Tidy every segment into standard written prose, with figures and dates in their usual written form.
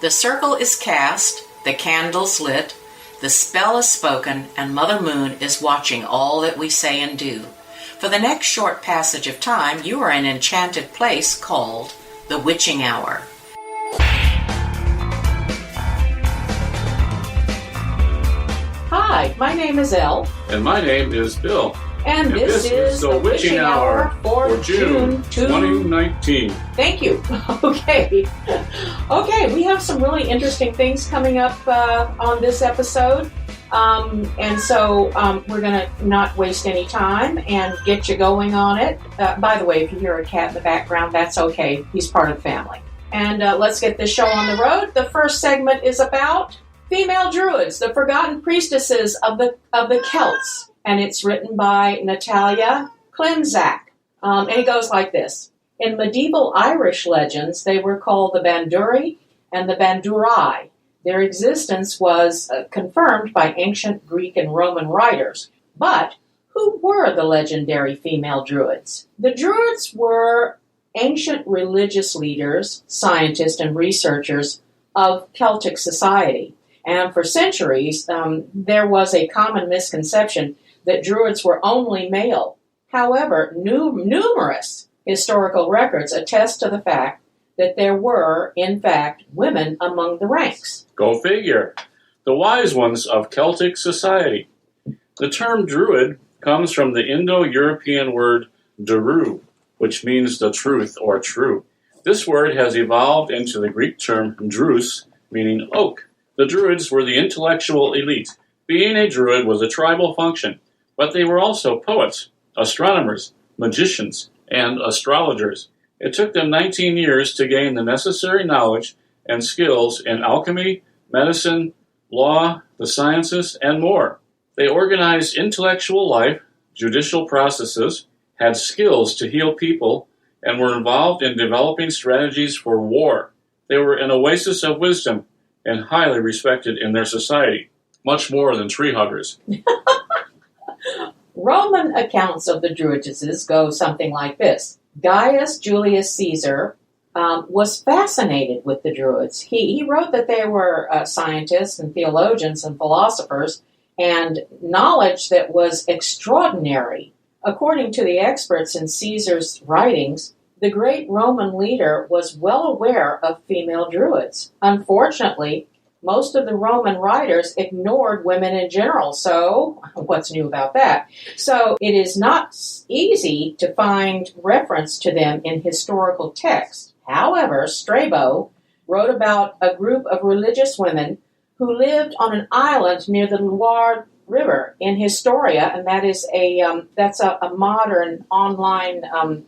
The circle is cast, the candles lit, the spell is spoken, and Mother Moon is watching all that we say and do. For the next short passage of time, you are in an enchanted place called the Wytching Hour. Hi, my name is Elle. And my name is Bill. And this is the Wytching Hour for June 2019. Thank you. Okay, we have some really interesting things coming up on this episode. And so we're going to not waste any time and get you going on it. By the way, if you hear a cat in the background, that's okay. He's part of the family. And let's get this show on the road. The first segment is about female Druids, the forgotten priestesses of the Celts. And it's written by Natalia Klimczak. And it goes like this. In medieval Irish legends, they were called the Banduri and the Bandurai. Their existence was confirmed by ancient Greek and Roman writers. But who were the legendary female Druids? The Druids were ancient religious leaders, scientists, and researchers of Celtic society. And for centuries, there was a common misconception that Druids were only male. However, numerous historical records attest to the fact that there were, in fact, women among the ranks. Go figure. The wise ones of Celtic society. The term Druid comes from the Indo-European word dru, which means the truth or true. This word has evolved into the Greek term drus, meaning oak. The Druids were the intellectual elite. Being a Druid was a tribal function, but they were also poets, astronomers, magicians, and astrologers. It took them 19 years to gain the necessary knowledge and skills in alchemy, medicine, law, the sciences, and more. They organized intellectual life, judicial processes, had skills to heal people, and were involved in developing strategies for war. They were an oasis of wisdom and highly respected in their society, much more than tree huggers. Roman accounts of the Druidesses go something like this. Gaius Julius Caesar was fascinated with the Druids. He wrote that they were scientists and theologians and philosophers, and knowledge that was extraordinary. According to the experts in Caesar's writings, the great Roman leader was well aware of female Druids. Unfortunately, most of the Roman writers ignored women in general, so what's new about that? So it is not easy to find reference to them in historical texts. However, Strabo wrote about a group of religious women who lived on an island near the Loire River in Historia, and that is that's a modern online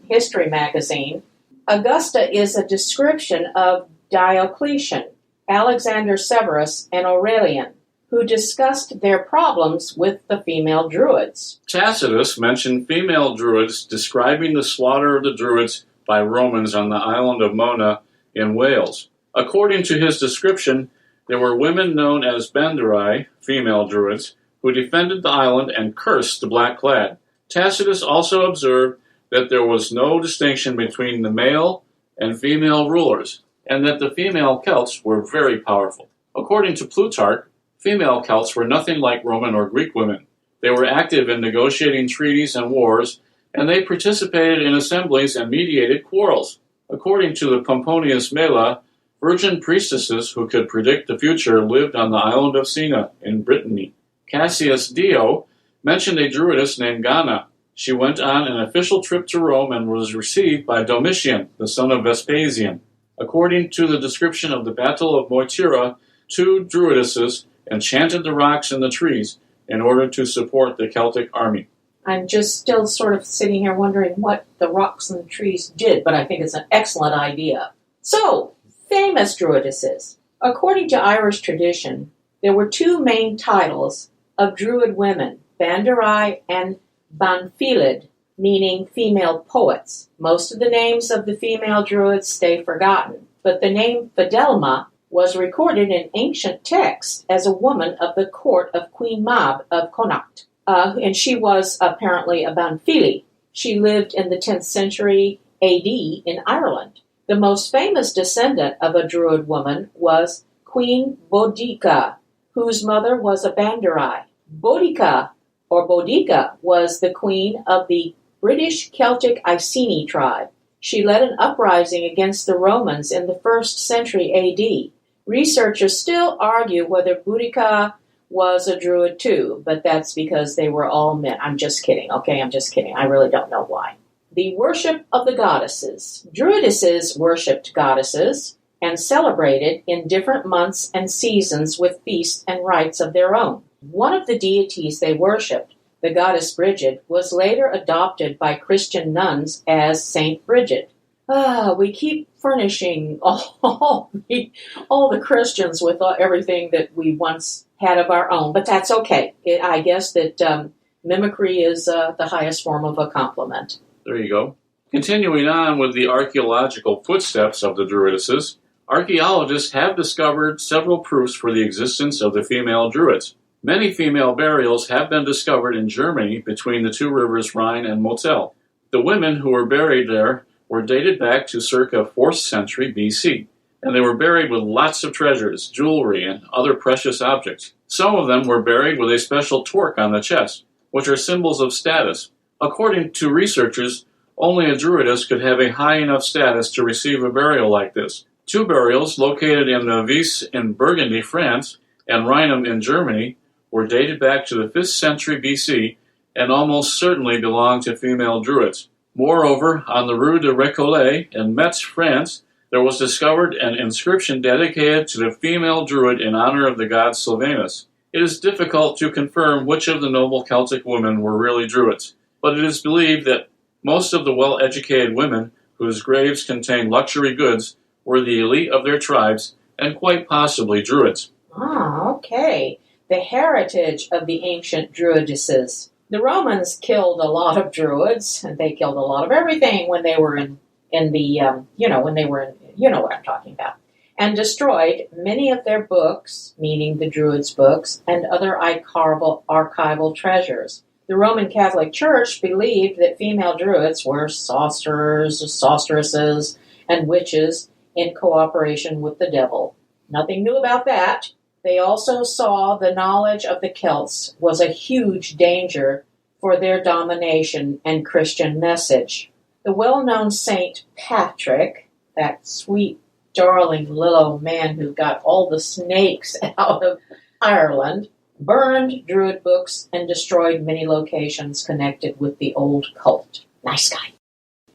history magazine. Augusta is a description of Diocletian, Alexander Severus, and Aurelian, who discussed their problems with the female Druids. Tacitus mentioned female Druids describing the slaughter of the Druids by Romans on the island of Mona in Wales. According to his description, there were women known as Bandurai, female Druids, who defended the island and cursed the black-clad. Tacitus also observed that there was no distinction between the male and female rulers, and that the female Celts were very powerful. According to Plutarch, female Celts were nothing like Roman or Greek women. They were active in negotiating treaties and wars, and they participated in assemblies and mediated quarrels. According to the Pomponius Mela, virgin priestesses who could predict the future lived on the island of Sina in Brittany. Cassius Dio mentioned a druidess named Gana. She went on an official trip to Rome and was received by Domitian, the son of Vespasian. According to the description of the Battle of Moytira, 2 druidesses enchanted the rocks and the trees in order to support the Celtic army. I'm just still sort of sitting here wondering what the rocks and the trees did, but I think it's an excellent idea. So, famous druidesses. According to Irish tradition, there were 2 main titles of Druid women, Bandurai and Banfilid, meaning female poets. Most of the names of the female Druids stay forgotten, but the name Fidelma was recorded in ancient texts as a woman of the court of Queen Mab of Connacht, and she was apparently a Banfili. She lived in the 10th century AD in Ireland. The most famous descendant of a Druid woman was Queen Boudica, whose mother was a Banderai. Boudica, or Boudica, was the queen of the British Celtic Iceni tribe. She led an uprising against the Romans in the 1st century AD. Researchers still argue whether Boudica was a Druid too, but that's because they were all men. I'm just kidding, okay? I'm just kidding. I really don't know why. The worship of the goddesses. Druidesses worshipped goddesses and celebrated in different months and seasons with feasts and rites of their own. One of the deities they worshipped, the goddess Bridget, was later adopted by Christian nuns as Saint Bridget. We keep furnishing all the Christians with everything that we once had of our own, but that's okay. I guess that mimicry is the highest form of a compliment. There you go. Continuing on with the archaeological footsteps of the Druidesses, archaeologists have discovered several proofs for the existence of the female Druids. Many female burials have been discovered in Germany between the two rivers Rhine and Moselle. The women who were buried there were dated back to circa 4th century BC, and they were buried with lots of treasures, jewelry, and other precious objects. Some of them were buried with a special torque on the chest, which are symbols of status. According to researchers, only a Druidess could have a high enough status to receive a burial like this. Two burials, located in Vis in Burgundy, France, and Rheinum in Germany, were dated back to the 5th century BC and almost certainly belonged to female Druids. Moreover, on the Rue de Récollet in Metz, France, there was discovered an inscription dedicated to the female Druid in honor of the god Sylvanus. It is difficult to confirm which of the noble Celtic women were really Druids, but it is believed that most of the well-educated women whose graves contained luxury goods were the elite of their tribes and quite possibly Druids. Okay. The heritage of the ancient Druidesses. The Romans killed a lot of Druids, and they killed a lot of everything when they were when they were in, you know what I'm talking about, and destroyed many of their books, meaning the Druids' books, and other archival treasures. The Roman Catholic Church believed that female Druids were sorcerers, sorceresses, and witches in cooperation with the devil. Nothing new about that. They also saw the knowledge of the Celts was a huge danger for their domination and Christian message. The well-known Saint Patrick, that sweet, darling little man who got all the snakes out of Ireland, burned Druid books and destroyed many locations connected with the old cult. Nice guy.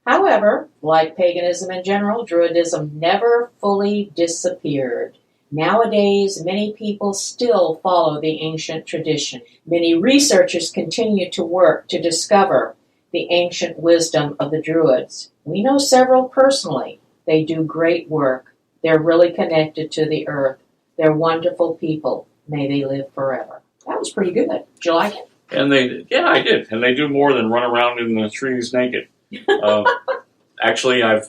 However, like paganism in general, Druidism never fully disappeared. Nowadays, many people still follow the ancient tradition. Many researchers continue to work to discover the ancient wisdom of the Druids. We know several personally. They do great work. They're really connected to the earth. They're wonderful people. May they live forever. That was pretty good. Did you like it? I did. And they do more than run around in the trees naked. Actually, I've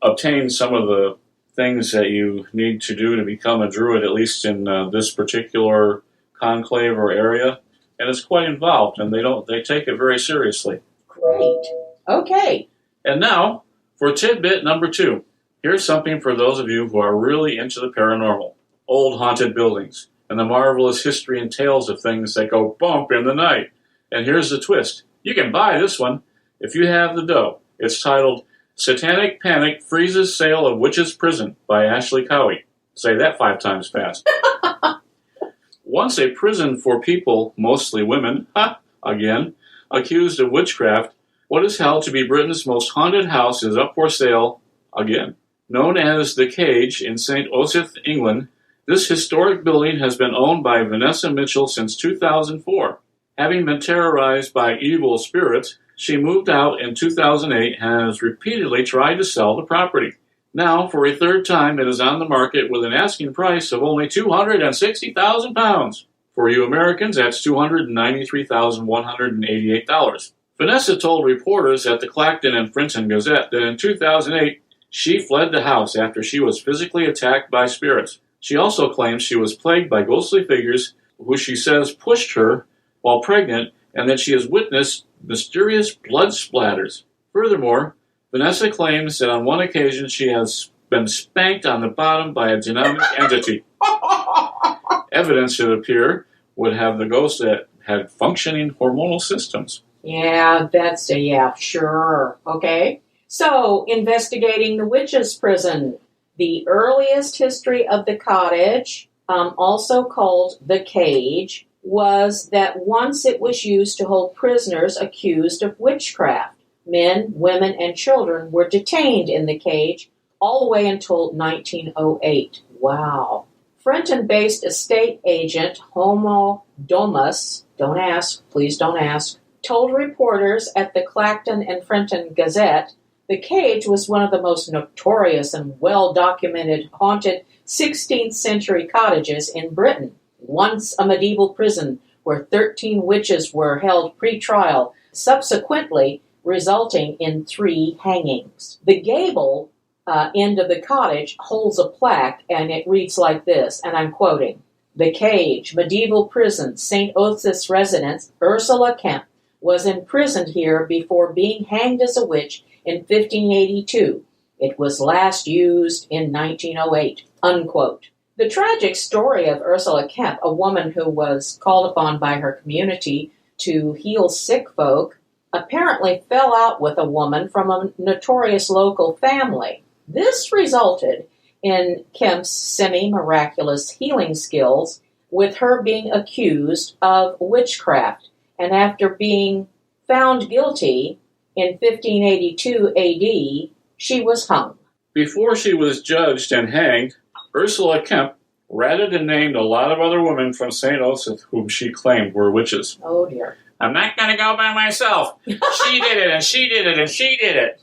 obtained some of the things that you need to do to become a Druid, at least in this particular conclave or area, and it's quite involved, and they take it very seriously. Great. Okay. And now, for tidbit number 2. Here's something for those of you who are really into the paranormal. Old haunted buildings, and the marvelous history and tales of things that go bump in the night. And here's the twist. You can buy this one if you have the dough. It's titled Satanic Panic Freezes Sale of Witch's Prison by Ashley Cowie. Say that 5 times fast. Once a prison for people, mostly women, again, accused of witchcraft, what is held to be Britain's most haunted house is up for sale again. Known as The Cage in St. Osyth, England, this historic building has been owned by Vanessa Mitchell since 2004. Having been terrorized by evil spirits, she moved out in 2008 and has repeatedly tried to sell the property. Now, for a third time, it is on the market with an asking price of only £260,000. For you Americans, that's $293,188. Vanessa told reporters at the Clacton and Frinton Gazette that in 2008, she fled the house after she was physically attacked by spirits. She also claims she was plagued by ghostly figures who she says pushed her while pregnant, and that she has witnessed mysterious blood splatters. Furthermore, Vanessa claims that on one occasion she has been spanked on the bottom by a demonic entity. Evidence, it appears, would have the ghost that had functioning hormonal systems. Yeah, sure. Okay. So, investigating the witches' prison. The earliest history of the cottage, also called the cage, was that once it was used to hold prisoners accused of witchcraft. Men, women, and children were detained in the cage all the way until 1908. Wow. Frenton-based estate agent Homo Domus, don't ask, please don't ask, told reporters at the Clacton and Frenton Gazette the cage was one of the most notorious and well-documented haunted 16th century cottages in Britain. Once a medieval prison where 13 witches were held pre-trial, subsequently resulting in 3 hangings. The gable end of the cottage holds a plaque, and it reads like this, and I'm quoting, "The cage, medieval prison, St. Osyth's residence, Ursula Kemp, was imprisoned here before being hanged as a witch in 1582. It was last used in 1908, unquote. The tragic story of Ursula Kemp, a woman who was called upon by her community to heal sick folk, apparently fell out with a woman from a notorious local family. This resulted in Kemp's semi-miraculous healing skills, with her being accused of witchcraft, and after being found guilty in 1582 AD, she was hung. Before she was judged and hanged, Ursula Kemp ratted and named a lot of other women from St. Osyth whom she claimed were witches. Oh, dear. I'm not going to go by myself. She did it, and she did it, and she did it.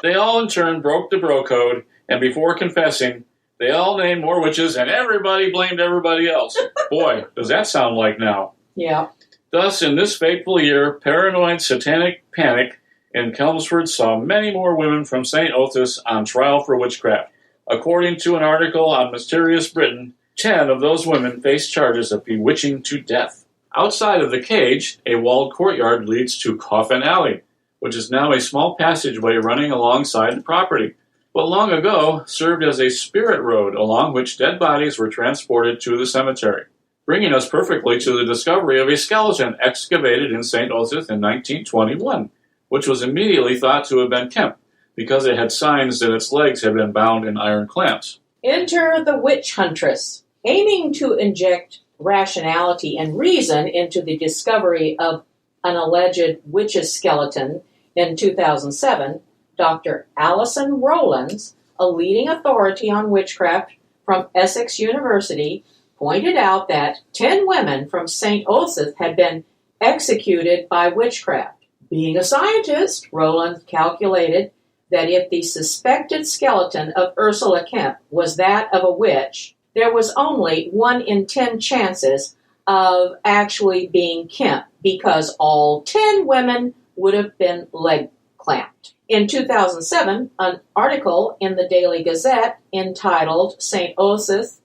They all in turn broke the bro code, and before confessing, they all named more witches, and everybody blamed everybody else. Boy, does that sound like now. Yeah. Thus, in this fateful year, paranoid satanic panic in Chelmsford saw many more women from St. Osyth's on trial for witchcraft. According to an article on Mysterious Britain, 10 of those women faced charges of bewitching to death. Outside of the cage, a walled courtyard leads to Coffin Alley, which is now a small passageway running alongside the property, but long ago served as a spirit road along which dead bodies were transported to the cemetery, bringing us perfectly to the discovery of a skeleton excavated in St. Osyth in 1921, which was immediately thought to have been Kemp, because it had signs that its legs had been bound in iron clamps. Enter the witch huntress. Aiming to inject rationality and reason into the discovery of an alleged witch's skeleton in 2007, Dr. Alison Rowlands, a leading authority on witchcraft from Essex University, pointed out that 10 women from St. Osyth had been executed by witchcraft. Being a scientist, Rowlands calculated that if the suspected skeleton of Ursula Kemp was that of a witch, there was only 1 in 10 chances of actually being Kemp, because all 10 women would have been leg clamped. In 2007, an article in the Daily Gazette entitled St. Osyth ...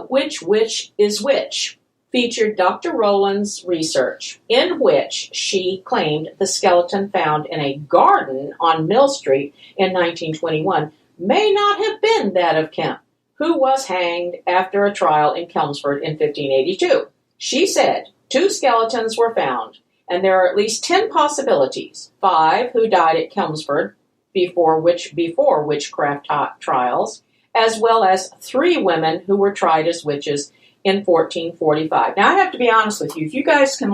Which Witch is Which featured Dr. Rowland's research, in which she claimed the skeleton found in a garden on Mill Street in 1921 may not have been that of Kemp, who was hanged after a trial in Chelmsford in 1582. She said 2 skeletons were found, and there are at least 10 possibilities. 5 who died at Chelmsford before witchcraft trials, as well as 3 women who were tried as witches in 1445. Now, I have to be honest with you. If you guys can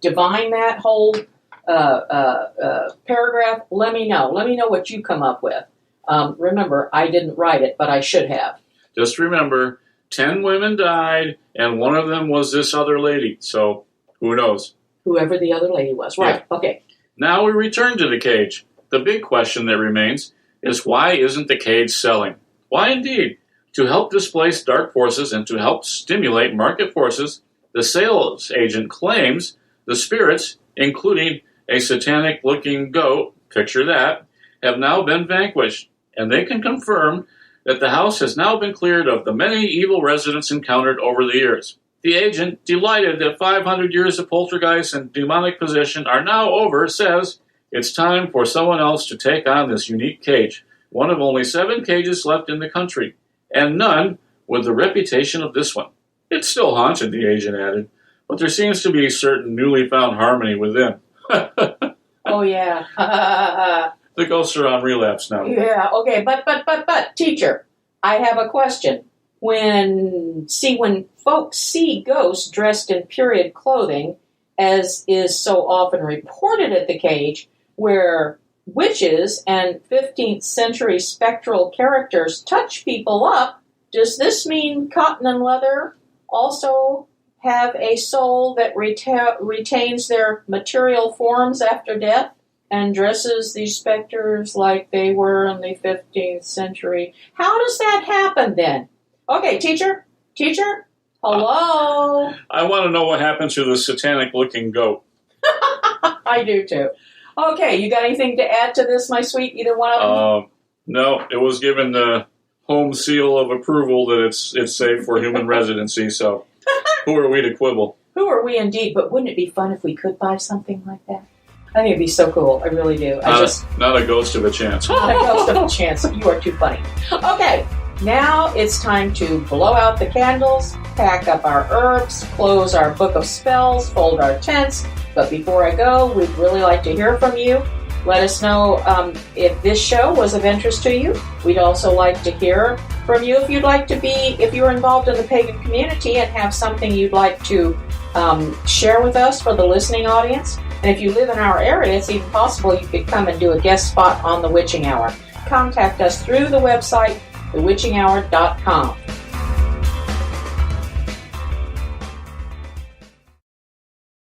divine that whole paragraph, let me know. Let me know what you come up with. Remember, I didn't write it, but I should have. Just remember, 10 women died, and one of them was this other lady. So, who knows? Whoever the other lady was. Right, yeah. Okay. Now we return to the cage. The big question that remains is, why isn't the cage selling? Why indeed? To help displace dark forces and to help stimulate market forces, the sales agent claims the spirits, including a satanic-looking goat, picture that, have now been vanquished, and they can confirm that the house has now been cleared of the many evil residents encountered over the years. The agent, delighted that 500 years of poltergeist and demonic possession are now over, says, It's time for someone else to take on this unique cage, one of only 7 cages left in the country, and none with the reputation of this one. It's still haunted, the agent added, but there seems to be a certain newly found harmony within. Oh, yeah. The ghosts are on relapse now. Yeah, okay, but, teacher, I have a question. When folks see ghosts dressed in period clothing, as is so often reported at the cage, where witches and 15th century spectral characters touch people up, does this mean cotton and leather also have a soul that retains their material forms after death and dresses these specters like they were in the 15th century? How does that happen then? Okay, teacher, hello? I want to know what happened to the satanic-looking goat. I do too. Okay, you got anything to add to this, my sweet, either one of them? No, it was given the home seal of approval that it's safe for human residency, so who are we to quibble? Who are we indeed, but wouldn't it be fun if we could buy something like that? I think it'd be so cool, I really do. Not a ghost of a chance. Not a ghost of a chance, you are too funny. Okay, now it's time to blow out the candles, pack up our herbs, close our book of spells, fold our tents. But before I go, we'd really like to hear from you. Let us know if this show was of interest to you. We'd also like to hear from you if you're involved in the pagan community and have something you'd like to share with us for the listening audience. And if you live in our area, it's even possible you could come and do a guest spot on the Wytching Hour. Contact us through the website, thewitchinghour.com.